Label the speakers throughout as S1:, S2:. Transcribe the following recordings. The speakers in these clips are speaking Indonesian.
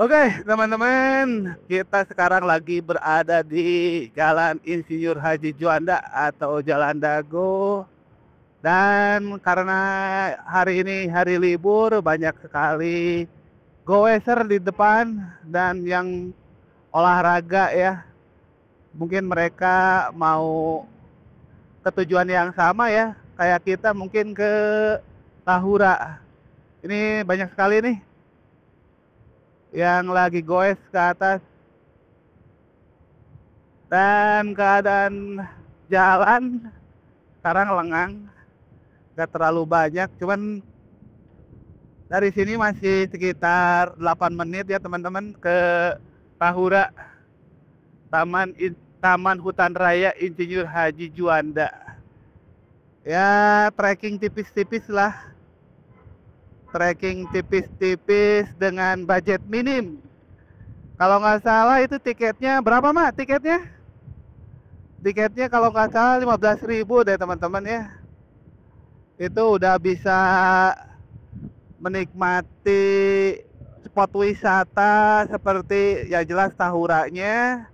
S1: Oke, teman-teman, kita sekarang lagi berada di Jalan Insinyur Haji Juanda atau Jalan Dago. Dan karena hari ini hari libur, banyak sekali goeser di depan dan yang olahraga ya. Mungkin mereka mau ke tujuan yang sama ya, kayak kita mungkin ke Tahura. Ini banyak sekali nih yang lagi goes ke atas. Dan keadaan jalan sekarang lengang, gak terlalu banyak, cuman dari sini masih sekitar 8 menit ya teman-teman ke Tahura, Taman Hutan Raya Insinyur Haji Juanda. Ya, trekking tipis-tipis lah, trekking tipis-tipis dengan budget minim. Kalau nggak salah itu tiketnya berapa mah tiketnya? Tiketnya kalau nggak salah 15.000 deh teman-teman ya. Itu udah bisa menikmati spot wisata seperti ya jelas Tahuranya.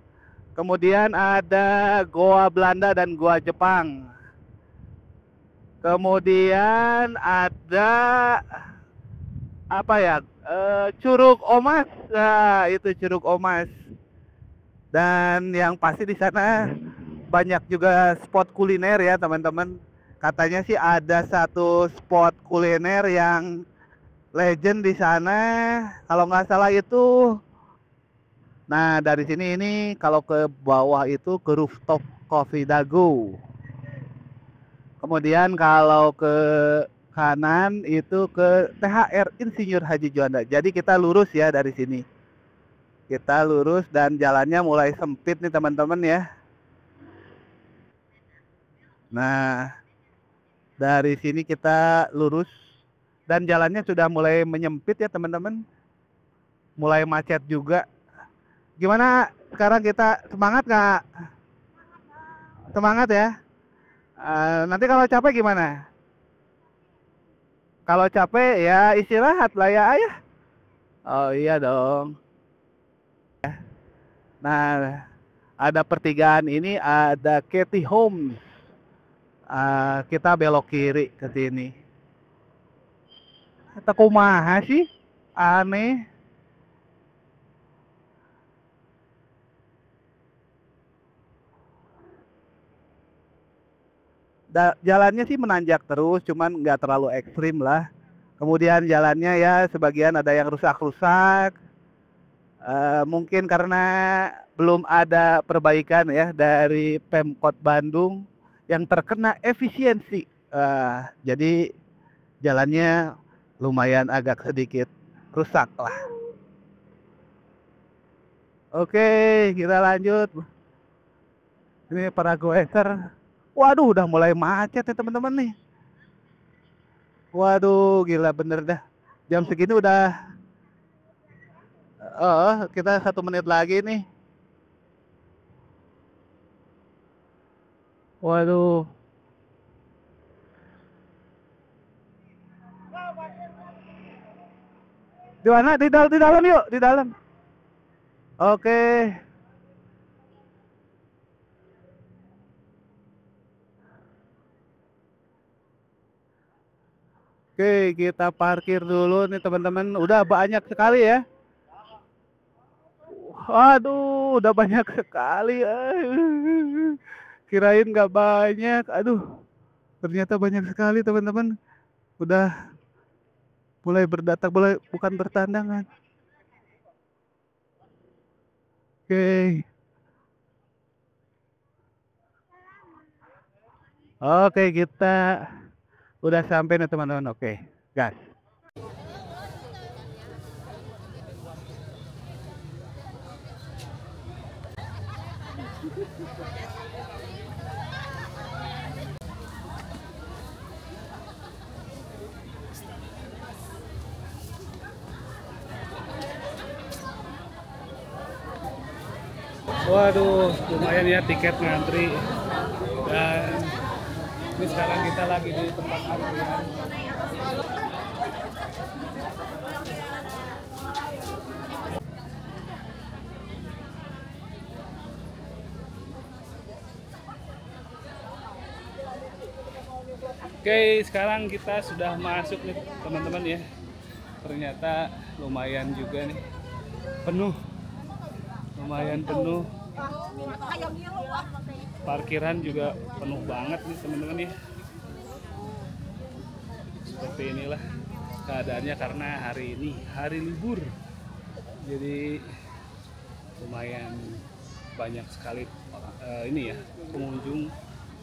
S1: Kemudian ada Goa Belanda dan Goa Jepang. Kemudian ada apa ya? Curug Omas. Nah, itu Curug Omas. Dan yang pasti di sana banyak juga spot kuliner ya teman-teman. Katanya sih ada satu spot kuliner yang legend di sana. Kalau nggak salah itu. Nah dari sini ini kalau ke bawah itu ke rooftop Coffee Dago. Kemudian kalau ke kanan itu ke THR Insinyur Haji Juanda. Jadi kita lurus ya dari sini. Kita lurus dan jalannya mulai sempit nih teman-teman ya. Nah, dari sini kita lurus dan jalannya sudah mulai menyempit ya teman-teman. Mulai macet juga. Gimana sekarang kita semangat nggak? Semangat ya. Nanti kalau capek gimana? Kalau capek ya istirahat lah ya ayah. Oh iya dong. Nah, ada pertigaan ini ada Katy Homes. Kita belok kiri ke sini. Kata kumaha sih? Aneh. Jalannya sih menanjak terus, cuman nggak terlalu ekstrim lah. Kemudian jalannya ya sebagian ada yang rusak-rusak. Mungkin karena belum ada perbaikan ya dari Pemkot Bandung yang terkena efisiensi. Jadi jalannya lumayan agak sedikit rusak lah. Oke, kita lanjut. Ini para goeser. Waduh, udah mulai macet ya teman-teman nih. Waduh, gila bener dah. Jam segini udah, kita 1 menit lagi nih. Waduh. Di mana? Di dalam yuk, di dalam. Oke. Oke, kita parkir dulu nih teman-teman. Udah banyak sekali ya. Waduh, udah banyak sekali. Kirain nggak banyak. Aduh, ternyata banyak sekali teman-teman. Udah mulai berdatang, bukan bertandangan. Oke. Oke, kita udah sampai nih teman-teman. Oke, gas. Waduh, lumayan ya tiket ngantri. Dan ini sekarang kita lagi di tempat antrian.
S2: Oke, sekarang kita sudah masuk nih teman-teman ya. Ternyata lumayan juga nih, penuh, lumayan penuh. Parkiran juga penuh banget nih teman-teman ya. Seperti inilah keadaannya karena hari ini hari libur. Jadi lumayan banyak sekali ini ya pengunjung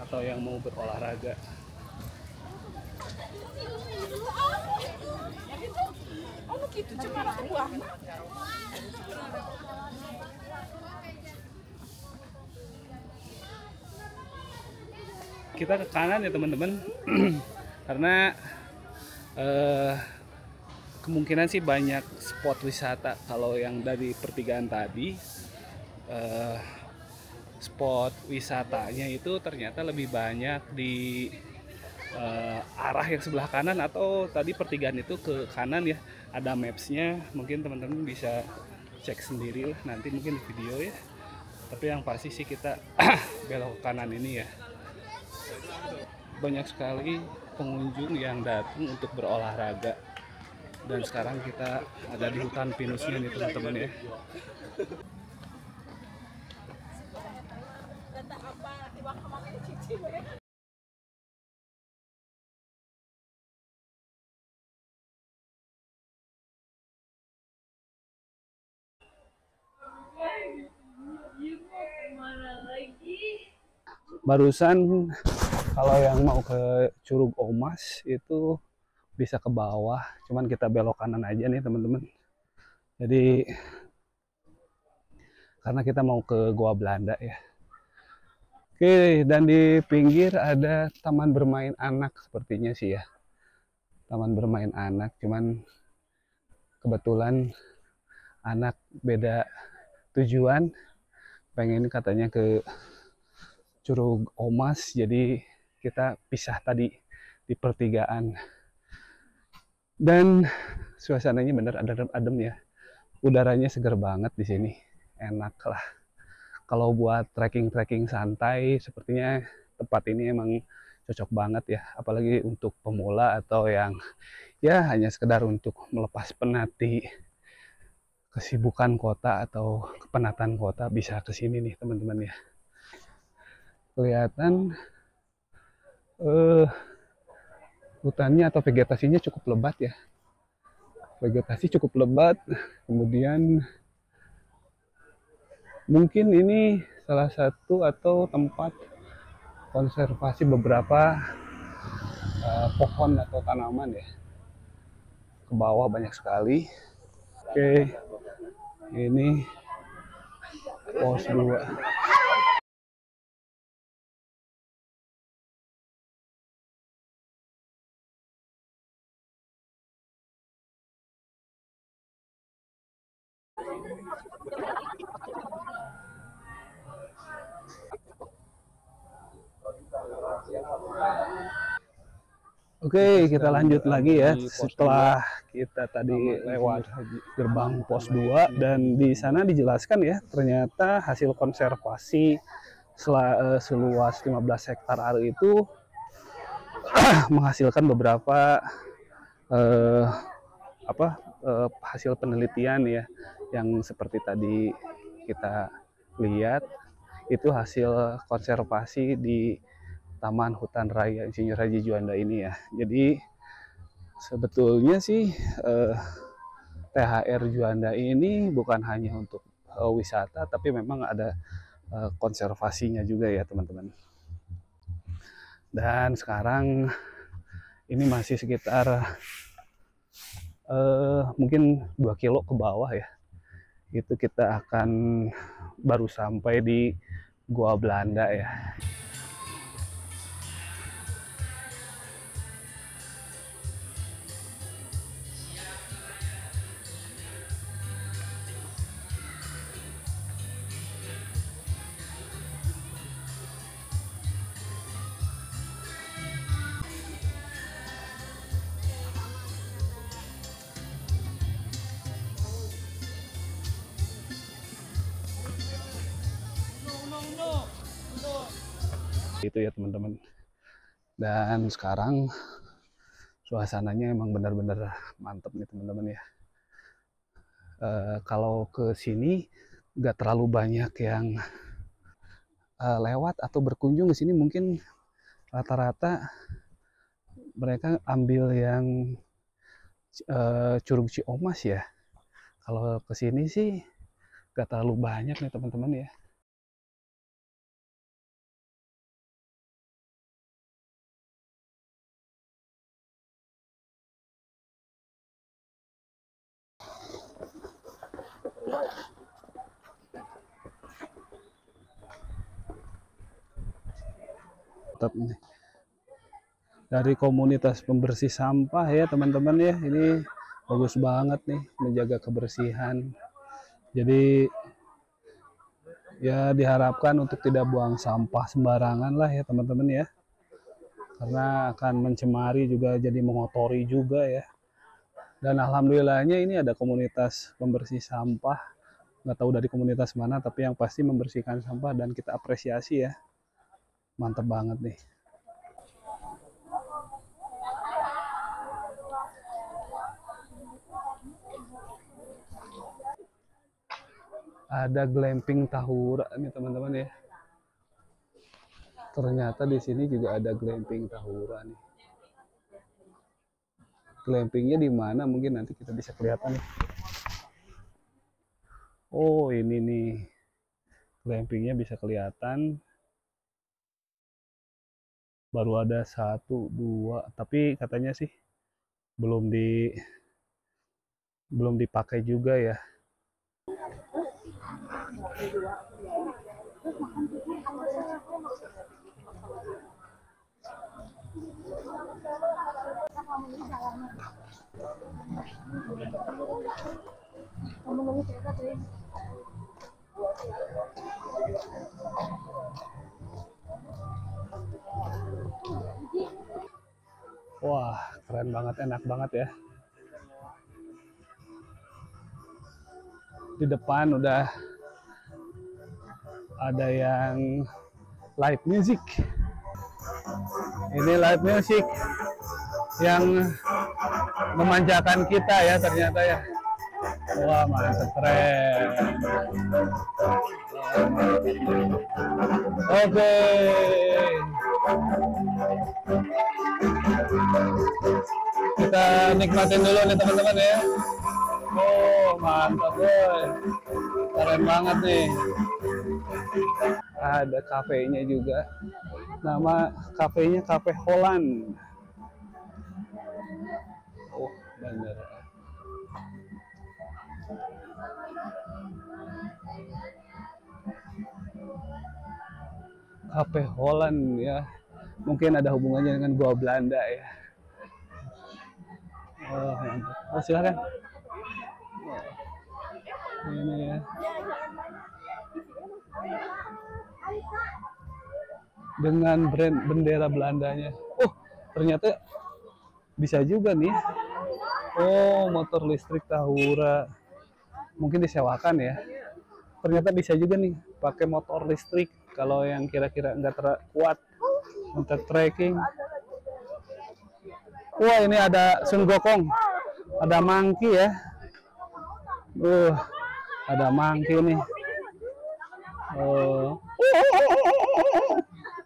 S2: atau yang mau berolahraga. Kita ke kanan ya teman-teman karena eh, kemungkinan sih banyak spot wisata. Kalau yang dari pertigaan tadi eh, spot wisatanya itu ternyata lebih banyak di arah yang sebelah kanan, atau tadi pertigaan itu ke kanan ya, ada mapsnya, mungkin teman-teman bisa cek sendiri lah nanti mungkin di video ya. Tapi yang pasti sih kita belok kanan ini ya, banyak sekali pengunjung yang datang untuk berolahraga. Dan sekarang kita ada di hutan pinusnya nih teman-teman ya. Barusan kalau yang mau ke Curug Omas itu bisa ke bawah, cuman kita belok kanan aja nih teman-teman. Jadi karena kita mau ke Goa Belanda ya. Oke, dan di pinggir ada taman bermain anak sepertinya sih ya. Taman bermain anak, cuman kebetulan anak beda tujuan. Pengen katanya ke Curug Omas, jadi kita pisah tadi di pertigaan. Dan suasananya bener adem-adem ya. Udaranya segar banget di sini. Enak lah. Kalau buat trekking-trekking santai, sepertinya tempat ini emang cocok banget ya. Apalagi untuk pemula atau yang ya hanya sekedar untuk melepas penat di kesibukan kota atau kepenatan kota, bisa ke sini nih teman-teman ya. Kelihatan hutannya atau vegetasinya cukup lebat ya. Vegetasi cukup lebat. Kemudian mungkin ini salah satu atau tempat konservasi beberapa pohon atau tanaman ya. Ke bawah banyak sekali. Oke, ini pos 2. Oke, kita lanjut lagi ya setelah kita tadi lewat gerbang pos 2, dan di sana dijelaskan ya ternyata hasil konservasi seluas 15 hektar itu menghasilkan beberapa eh, hasil penelitian ya, yang seperti tadi kita lihat itu hasil konservasi di Taman Hutan Raya Insinyur Haji Juanda ini ya. Jadi sebetulnya sih THR Juanda ini bukan hanya untuk wisata, tapi memang ada konservasinya juga ya teman-teman. Dan sekarang ini masih sekitar mungkin 2 kilo ke bawah ya. Itu kita akan baru sampai di Goa Belanda ya. Itu ya teman-teman. Dan sekarang suasananya emang benar-benar mantep nih teman-teman ya. Kalau ke sini nggak terlalu banyak yang lewat atau berkunjung ke sini, mungkin rata-rata mereka ambil yang Curug Ciomas ya. Kalau ke sini sih nggak terlalu banyak nih teman-teman ya. Tetap nih dari komunitas pembersih sampah ya teman-teman ya, ini bagus banget nih menjaga kebersihan. Jadi ya diharapkan untuk tidak buang sampah sembarangan lah ya teman-teman ya, karena akan mencemari juga, jadi mengotori juga ya. Dan alhamdulillahnya ini ada komunitas pembersih sampah, nggak tahu dari komunitas mana, tapi yang pasti membersihkan sampah dan kita apresiasi ya. Mantap banget nih. Ada glamping Tahura nih teman-teman ya. Ternyata di sini juga ada glamping Tahura nih. Glampingnya di mana? Mungkin nanti kita bisa kelihatan nih. Oh ini nih, glampingnya bisa kelihatan. Baru ada 1, 2, tapi katanya sih belum dipakai juga ya. Wah, keren banget, enak banget ya. Di depan udah ada yang live music. Ini live music yang memanjakan kita ya ternyata ya. Wah, mantap, keren. Oke. Kita nikmatin dulu nih teman-teman ya. Oh, mantap boy. Keren banget nih. Ada kafenya juga. Nama kafenya Cafe Holland. Oh, bener. Cafe Holland ya. Mungkin ada hubungannya dengan Gua Belanda ya. Oh, mantap. Oh, silakan. Ini ya. Dengan brand bendera Belandanya. Oh, ternyata bisa juga nih. Oh, motor listrik Tahura. Mungkin disewakan ya. Ternyata bisa juga nih pakai motor listrik kalau yang kira-kira nggak kuat untuk trekking. Wah, ini ada Sun Gokong, ada monkey ya. Ada monkey nih.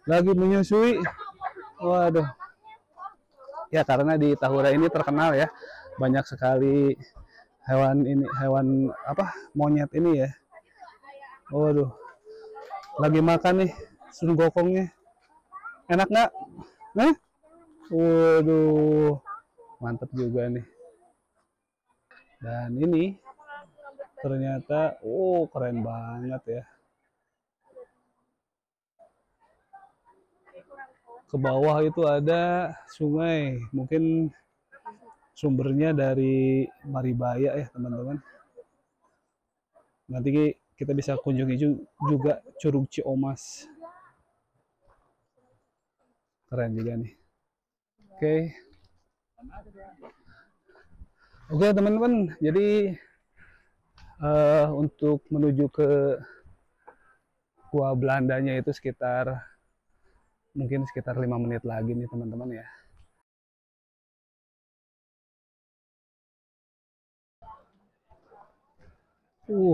S2: Lagi menyusui. Waduh. Ya karena di Tahura ini terkenal ya, banyak sekali hewan apa, monyet ini ya. Waduh. Lagi makan nih Sun Gokongnya. Enak nggak? Waduh. Mantap juga nih. Dan ini ternyata keren banget ya. Ke bawah itu ada sungai, mungkin sumbernya dari Maribaya ya teman-teman. Nanti kita bisa kunjungi juga Curug Ciomas. Keren juga nih. Oke teman-teman, jadi untuk menuju ke Gua Belandanya itu sekitar mungkin sekitar 5 menit lagi nih teman-teman ya.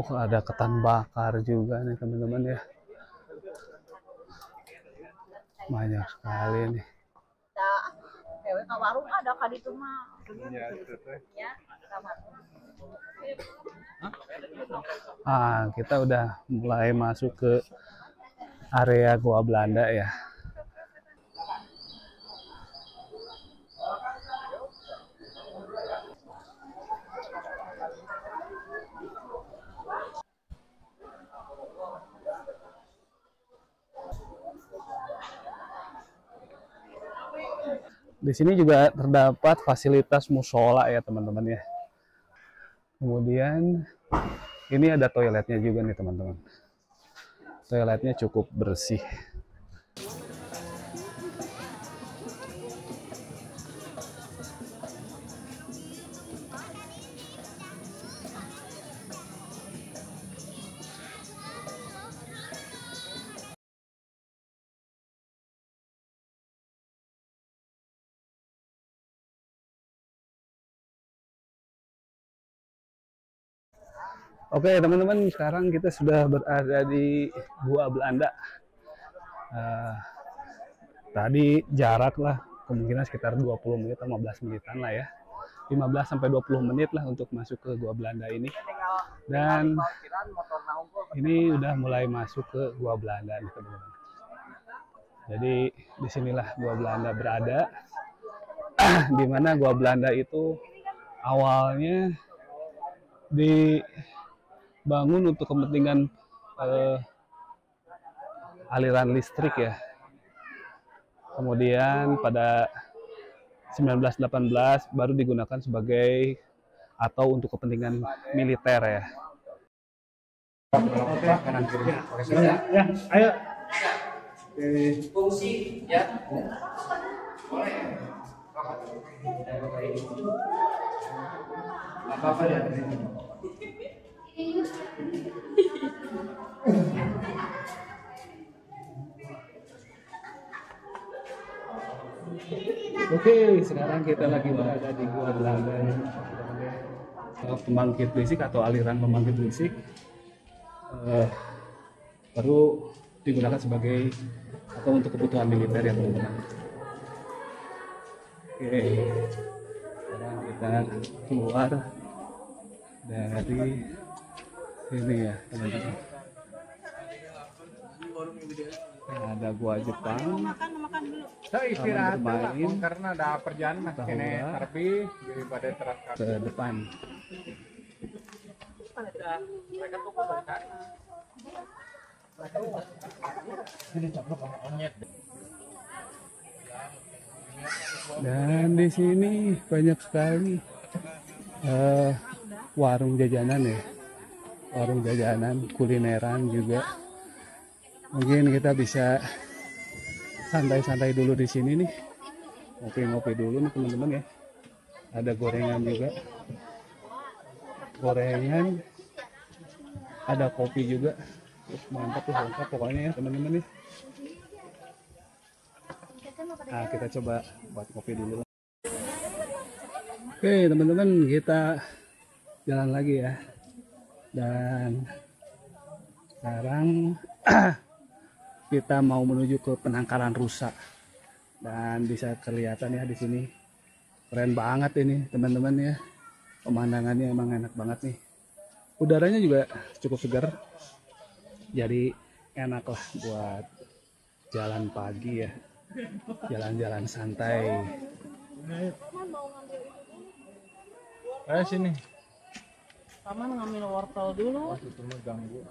S2: Ada ketan bakar juga nih teman-teman ya. Banyak sekali nih.
S3: Warung ada kali itu mah.
S2: Kita udah mulai masuk ke area Goa Belanda ya. Di sini juga terdapat fasilitas musola ya teman-teman ya. Kemudian ini ada toiletnya juga nih teman-teman. Toiletnya cukup bersih. Oke teman-teman, sekarang kita sudah berada di Gua Belanda. Tadi jarak lah kemungkinan sekitar 20 menit, 15 menitan lah ya. 15 sampai 20 menit lah untuk masuk ke Gua Belanda ini. Dan ini udah mulai masuk ke Gua Belanda nih teman-teman. Jadi disinilah Gua Belanda berada. Di mana Gua Belanda itu awalnya dibangun untuk kepentingan aliran listrik ya. Kemudian pada 1918 baru digunakan sebagai atau untuk kepentingan militer ya.
S1: Ya, ayo.
S4: Fungsi ya boleh apa ya.
S2: Oke, sekarang kita lagi berada di Gua Belanda. Pembangkit listrik atau aliran pembangkit listrik baru digunakan sebagai atau untuk kebutuhan militer ya teman-teman. Oke, sekarang kita keluar dari ini ya teman-teman. Ada gua Jepang.
S1: Saya istirahat
S2: bermain
S1: karena ada perjalanan kene terpi daripada terasa
S2: ke depan.
S1: mereka tuh mereka
S2: Dan di sini banyak sekali warung jajanan ya, warung jajanan, kulineran juga. Mungkin kita bisa santai-santai dulu di sini nih, ngopi-ngopi dulu nih teman-teman ya. Ada gorengan juga, gorengan, ada kopi juga. Mantap tuh, lengkap pokoknya ya teman-teman nih. Nah, kita coba buat kopi dulu. Oke teman-teman, kita jalan lagi ya. Dan sekarang kita mau menuju ke penangkaran rusa. Dan bisa kelihatan ya di sini. Keren banget ini teman-teman ya. Pemandangannya emang enak banget nih. Udaranya juga cukup segar. Jadi enak lah buat jalan pagi ya. Jalan-jalan santai.
S1: ayo sini
S3: Paman ngambil wortel dulu.
S1: itu mah ganggu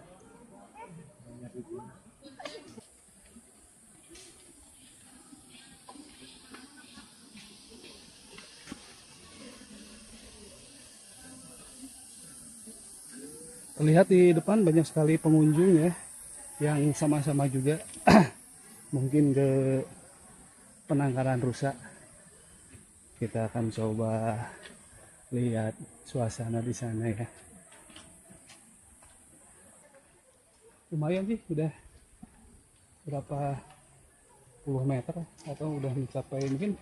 S2: Terlihat di depan banyak sekali pengunjung ya, yang sama-sama juga mungkin ke penangkaran rusa. Kita akan coba lihat suasana di sana ya. Lumayan sih, udah berapa 10 meter atau udah mencapai mungkin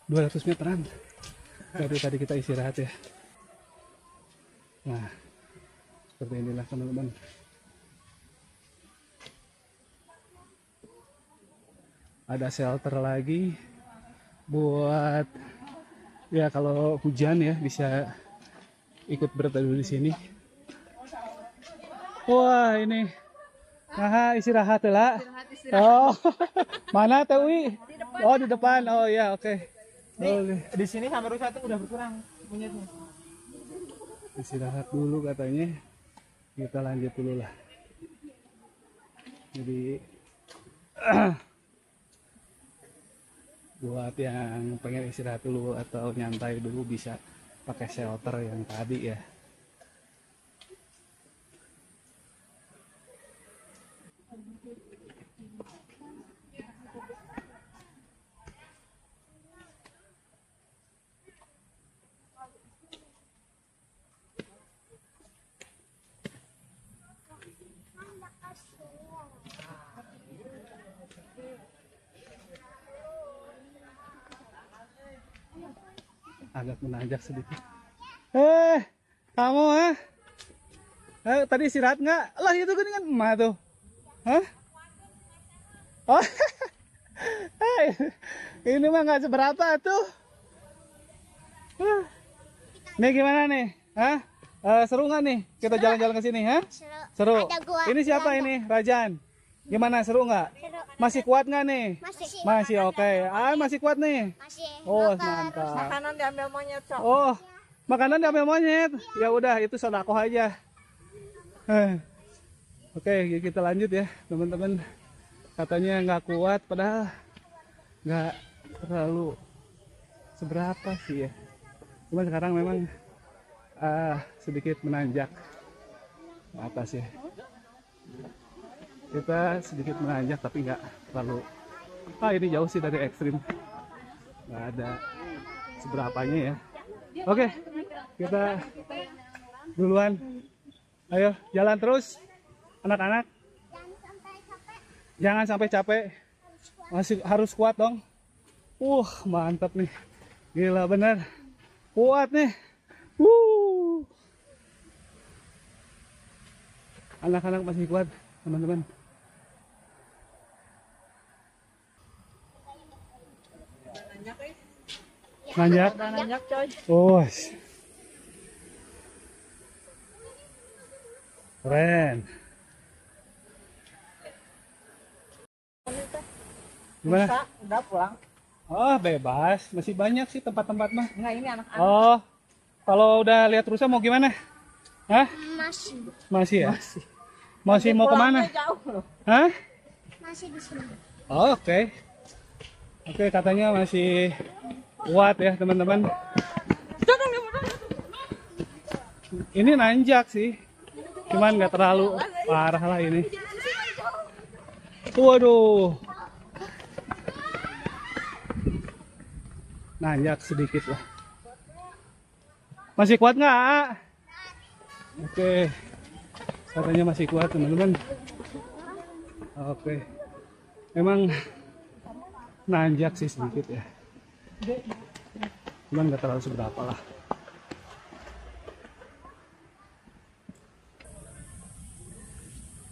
S2: 200 meteran dari tadi kita istirahat ya. Nah, seperti inilah teman-teman. Ada shelter lagi buat ya kalau hujan ya bisa ikut berteduh di sini. Wah, ini nah istirahat lah. Oh, mana Tewi? Oh, di depan. Oh ya, oke.
S5: Di sini sampai rusak tuh udah berkurang monyetnya.
S2: Istirahat dulu katanya. Kita lanjut dulu lah. Jadi buat yang pengen istirahat dulu atau nyantai dulu bisa pakai shelter yang tadi ya. Agak menanjak sedikit. Kamu tadi istirahat nggak? Lah itu kan emak tuh. Hah? Oh, ini mah nggak seberapa tuh. Nih gimana nih? Hah? Seru nggak nih kita jalan-jalan ke sini? Hah? Seru. Ini siapa ini? Rajan. Gimana, seru nggak? Masih kuat nggak nih? Masih oke. Masih kuat nih. Oh, mantap.
S5: Makanan diambil monyet, Cok.
S2: Oh, makanan diambil monyet. Ya udah, itu sedekah aja. Oke, kita lanjut ya, teman-teman. Katanya nggak kuat, padahal nggak terlalu seberapa sih ya. Cuma sekarang memang sedikit menanjak ke atas ya. Kita sedikit menanjak tapi nggak terlalu. Ini jauh sih dari ekstrim. Nggak ada seberapanya ya. Oke, kita duluan. Ayo jalan terus anak-anak. Jangan sampai capek. Masih harus kuat dong. Mantap nih. Gila bener. Kuat nih. Anak-anak masih kuat, teman-teman. Nanjak?
S5: Nanjak, coy.
S2: Keren. Gimana?
S5: Bisa, udah pulang.
S2: Oh, bebas. Masih banyak sih tempat-tempat mah.
S5: Enggak, ini anak-anak.
S2: Oh, kalau udah lihat rusa mau gimana? Hah? Masih ya? Masih mau kemana?
S5: Jauh loh.
S2: Hah?
S3: Masih di sini.
S2: Oh, oke. Oke, katanya masih kuat ya teman-teman. Ini nanjak sih, cuman nggak terlalu parah lah ini. Waduh, nanjak sedikit lah. Masih kuat nggak? Oke, katanya masih kuat teman-teman. Oke, memang nanjak sih sedikit ya. Cuman nggak terlalu seberapa lah.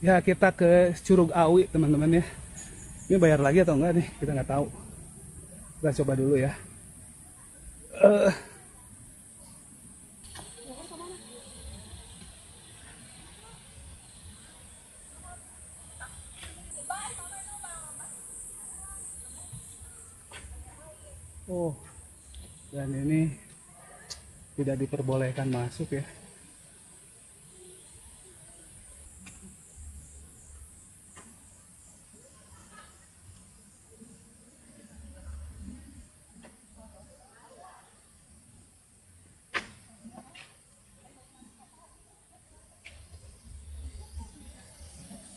S2: Ya kita ke Curug Awi teman-teman ya. Ini bayar lagi atau enggak nih? Kita nggak tahu. Kita coba dulu ya. Dan ini tidak diperbolehkan masuk ya.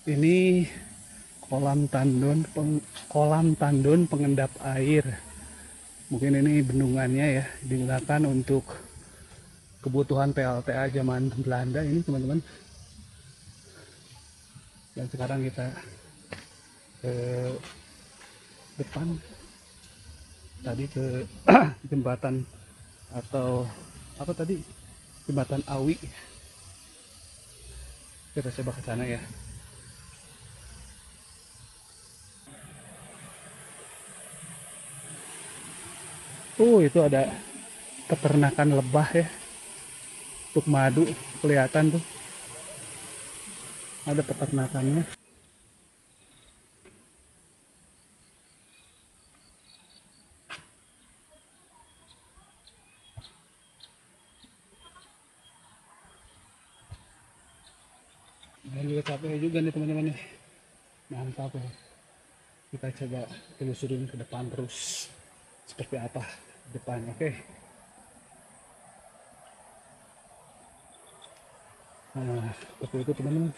S2: Ini kolam tandon pengendap air. Mungkin ini bendungannya ya, digunakan untuk kebutuhan PLTA zaman Belanda ini teman-teman. Dan sekarang kita ke depan, tadi ke jembatan atau apa tadi, jembatan Awi. Kita coba ke sana ya. Itu ada peternakan lebah ya, untuk madu kelihatan tuh ada peternakannya. Dan juga capek juga nih teman-teman nih, mantap ya. Kita coba telusurin ke depan terus seperti apa depan. Oke. Nah, seperti itu teman-teman.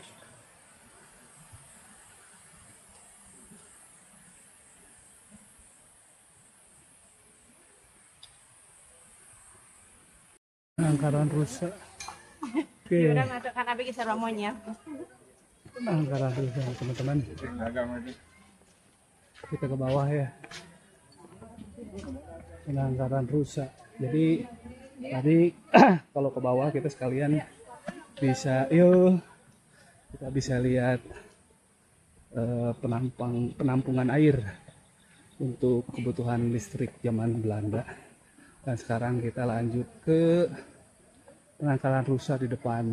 S2: Angkaran rusak. Oke.
S3: Udah masuk kan abi kisah romonya.
S2: Angkaran rusak teman-teman. Kita ke bawah ya. Angkaran rusak. Jadi tadi kalau ke bawah kita sekalian bisa, kita bisa lihat penampungan air untuk kebutuhan listrik zaman Belanda. Dan sekarang kita lanjut ke penangkaran rusa di depan.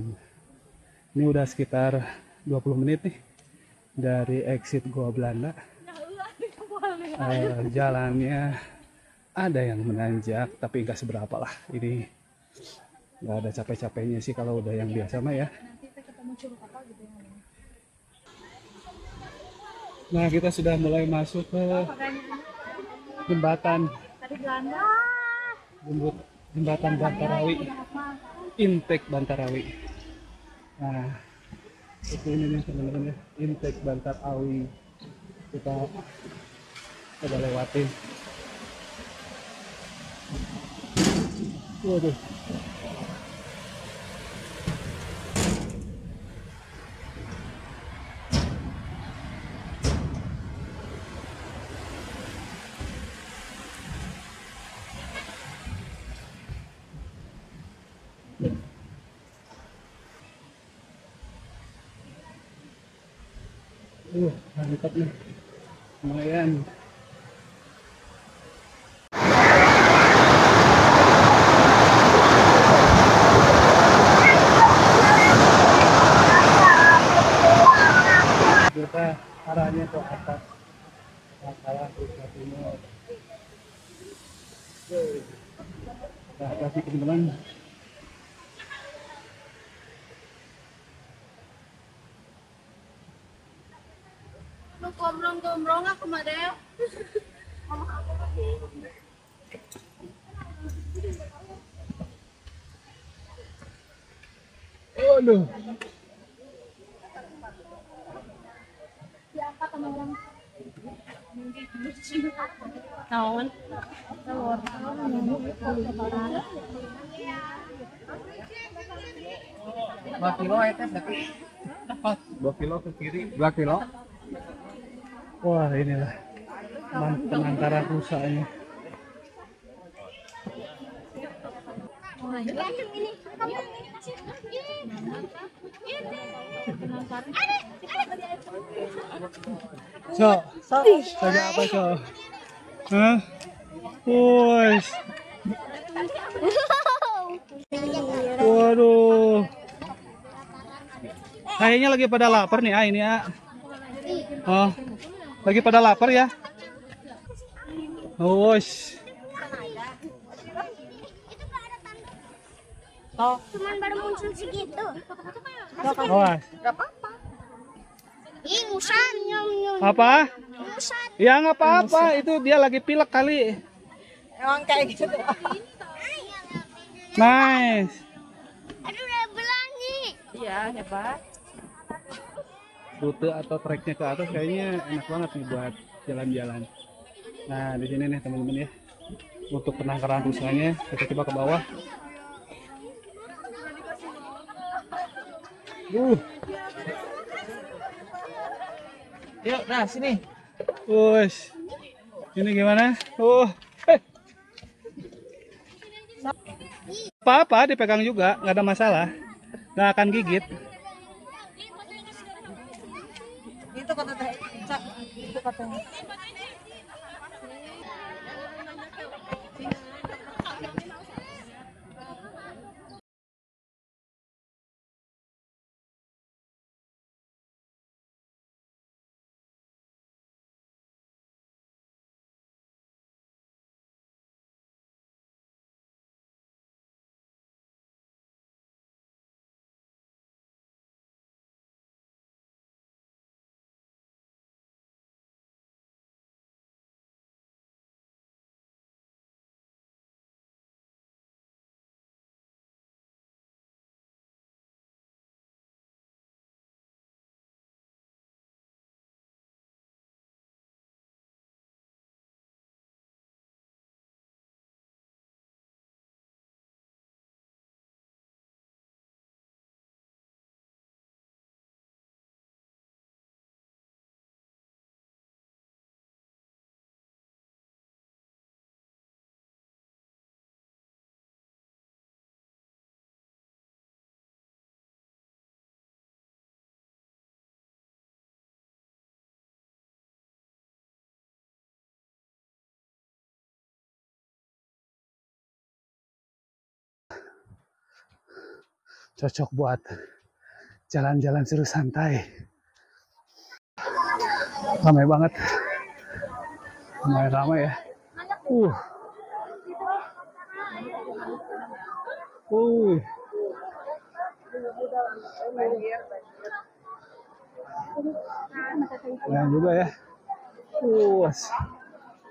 S2: Ini udah sekitar 20 menit nih dari exit Goa Belanda. Jalannya ada yang menanjak tapi nggak seberapa lah. Ini nggak ada capek-capeknya sih kalau udah yang biasa mah ya. Nah, kita sudah mulai masuk ke jembatan Bantarawi, intake Bantarawi. Nah, itu ini nih teman-teman ya, intake Bantarawi. Kita coba lewatin. Waduh. Mantap nih, lumayan. Kita arahnya ke atas, Pangkalan Rusa Timur. Nah, kasih teman-teman.
S3: Lu gombrong-gombrong aku mah deh.
S2: Aduh.
S3: Diangkat sama orang. Naon?
S4: Dua kilo itu berarti dapat 2 kilo ke kiri 2 kilo.
S2: Wah, inilah penangkaran rusaknya. So, apa so? Hah? Wes. Waduh. Kayaknya lagi pada lapar nih, ini ya. Oh, lagi pada lapar ya. Wes.
S6: Cuman baru muncul segitu.
S2: Awas.
S6: Gak apa-apa. Ih, musan.
S2: Apa?
S6: Musan.
S2: Ya nggak apa-apa, itu dia lagi pilek kali.
S3: Emang kayak gitu.
S2: Nice.
S6: Aduh, udah belang nih.
S3: Iya, hebat.
S2: Rute atau treknya ke atas kayaknya enak banget nih buat jalan-jalan. Nah, di sini nih teman-teman ya. Untuk penangkaran rusaknya kita coba ke bawah.
S5: Yuk, nah sini.
S2: Wush. Ini gimana? Eh. Apa-apa dipegang juga, nggak ada masalah. Nggak akan gigit.
S7: Itu kata teh, Cak. Itu katanya.
S2: Cocok buat jalan-jalan seru santai. Ramai banget. Ramai ya. Uh. Keren juga ya.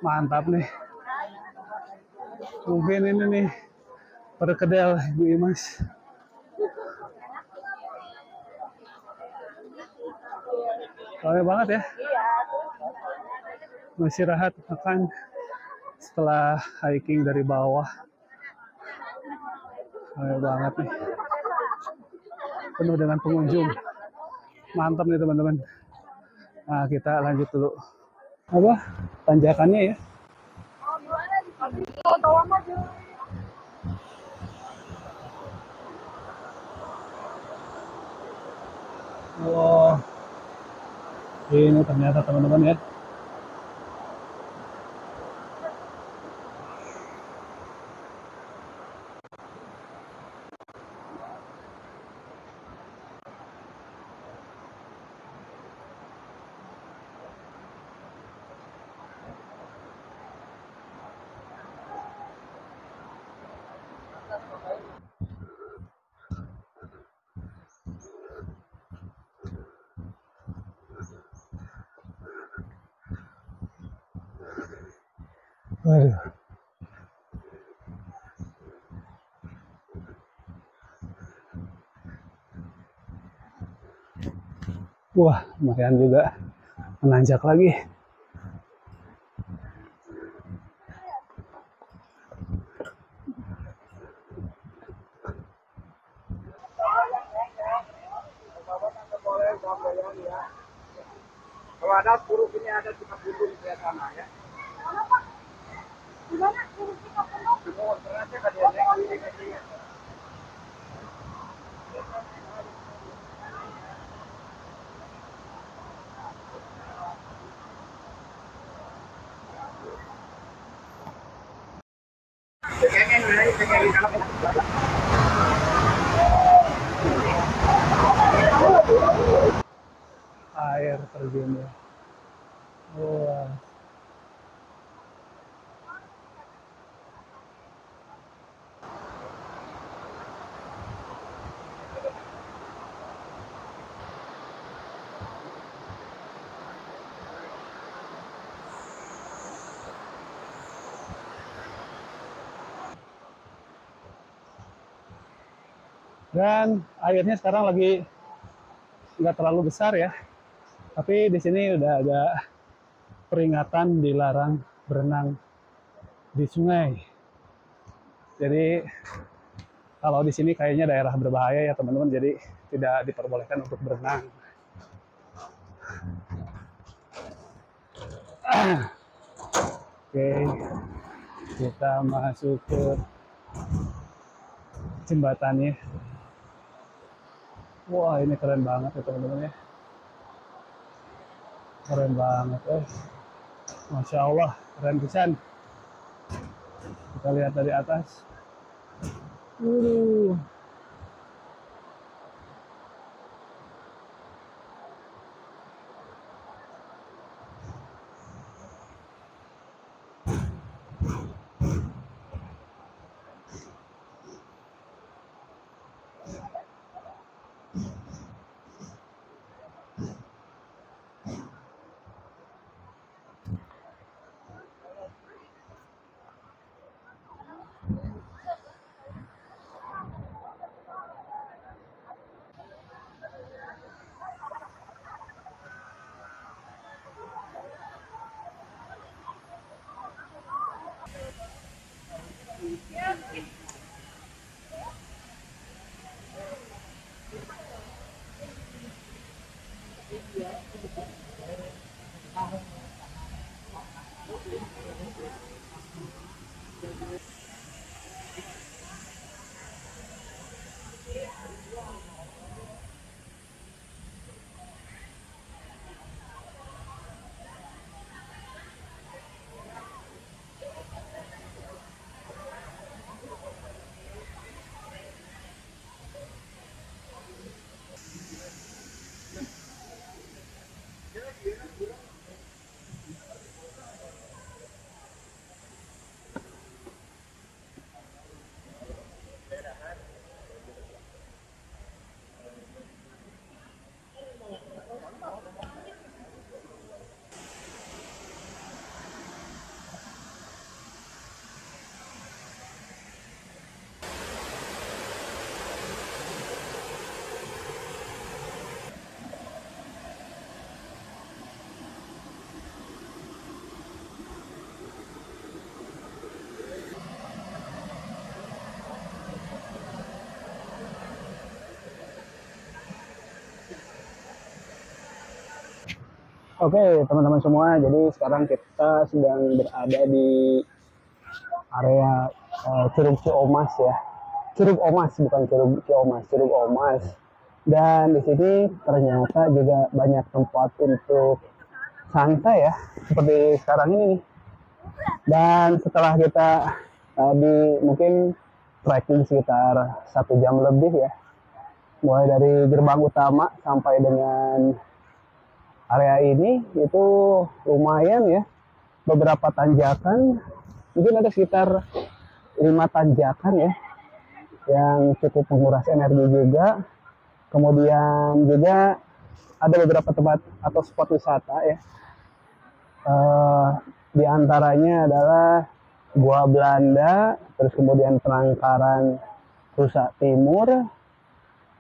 S2: Mantap nih. Mungkin ini nih perkedel Ibu Imas. Ramai banget ya. Masih istirahat makan setelah hiking dari bawah. Ramai banget nih. Penuh dengan pengunjung. Mantap nih teman-teman. Nah, kita lanjut dulu. Apa? Tanjakannya ya. Oh, ini ternyata teman-teman ya. Waduh. Wah, lumayan juga. Menanjak lagi.
S4: Kalau ada huruf ini ada cuma dulu di sana ya.
S6: Gimana? Huruf kita penuh.
S4: Semua ternyata kan dia.
S2: Air terjunnya. Wah. Dan airnya sekarang lagi nggak terlalu besar ya, tapi di sini udah ada peringatan dilarang berenang di sungai. Jadi kalau di sini kayaknya daerah berbahaya ya teman-teman, jadi tidak diperbolehkan untuk berenang. Oke, kita masuk ke jembatannya. Wah, ini keren banget ya teman-teman ya. Keren banget, Masya Allah, keren pisan. Kita lihat dari atas. Uh. Oke, teman-teman semua, jadi sekarang kita sedang berada di area Curug Ciomas ya. Curug Omas, bukan Curug Ciomas, Curug Omas. Dan di sini ternyata juga banyak tempat untuk santai ya, seperti sekarang ini nih. Dan setelah kita tadi mungkin trekking sekitar 1 jam lebih ya, mulai dari gerbang utama sampai dengan area ini itu lumayan ya, beberapa tanjakan, mungkin ada sekitar 5 tanjakan ya, yang cukup menguras energi juga. Kemudian juga ada beberapa tempat atau spot wisata ya, di antaranya adalah Gua Belanda, terus kemudian Penangkaran Rusak Timur,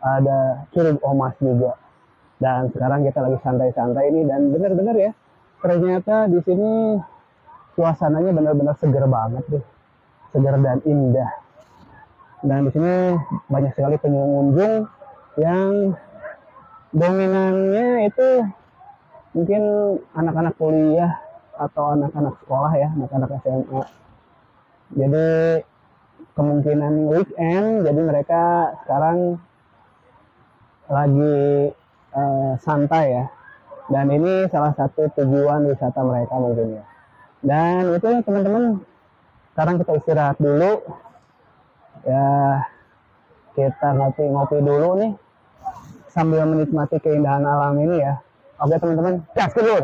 S2: ada Curug Omas juga. Dan sekarang kita lagi santai-santai ini, dan benar-benar ya, ternyata di sini suasananya benar-benar segar banget deh, segar dan indah. Dan di sini banyak sekali pengunjung yang dominannya itu mungkin anak-anak kuliah atau anak-anak sekolah ya, anak-anak SMA. Jadi kemungkinan weekend, jadi mereka sekarang lagi santai ya, dan ini salah satu tujuan wisata mereka mungkin ya. Dan itu ya teman-teman, sekarang kita istirahat dulu ya, kita ngopi-ngopi dulu nih sambil menikmati keindahan alam ini ya. Oke teman-teman, gas dulu.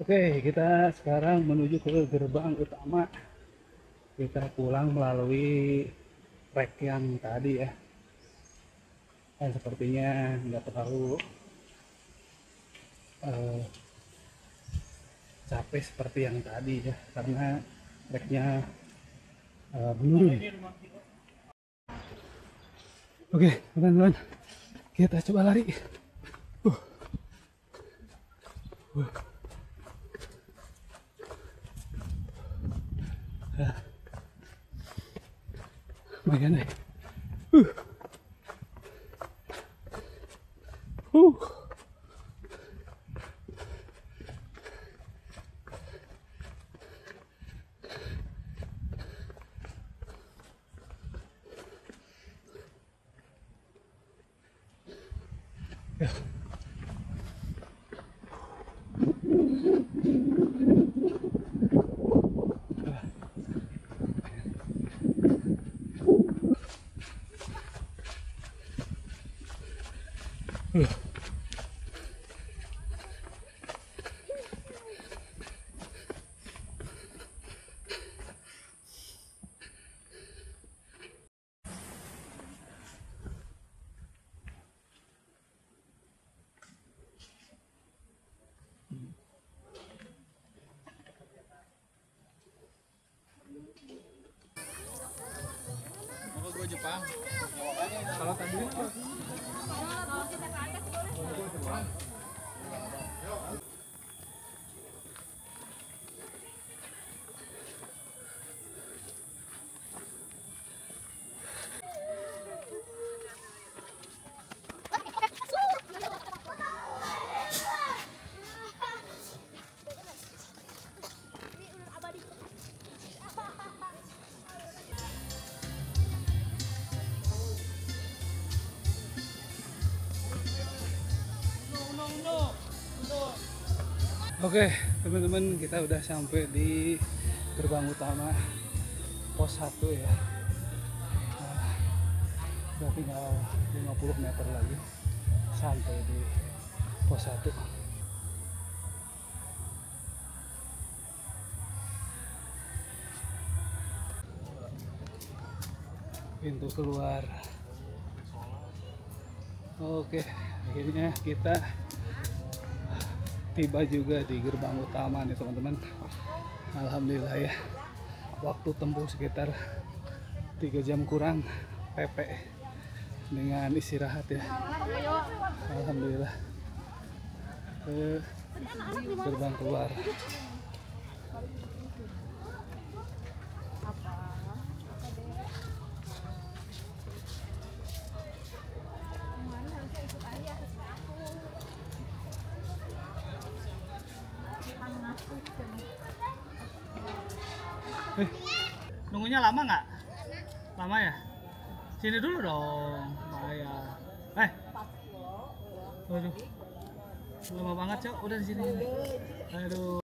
S2: Oke, kita sekarang menuju ke gerbang utama. Kita pulang melalui trek yang tadi ya. Dan sepertinya nggak terlalu capek seperti yang tadi ya, karena treknya menurun. Oke teman-teman, kita coba lari. Lumayan deh. Kalau tadi Oke teman-teman, kita udah sampai di gerbang utama pos 1 ya. Udah tinggal 50 meter lagi sampai di pos 1. Pintu keluar. Oke, akhirnya kita tiba juga di gerbang utama nih teman-teman. Alhamdulillah ya, waktu tempuh sekitar 3 jam kurang PP dengan istirahat ya. Alhamdulillah ke gerbang keluar. Nunggunya lama nggak? Lama ya? Sini dulu dong, bahaya. Waduh, lama banget cok, udah di sini. Aduh.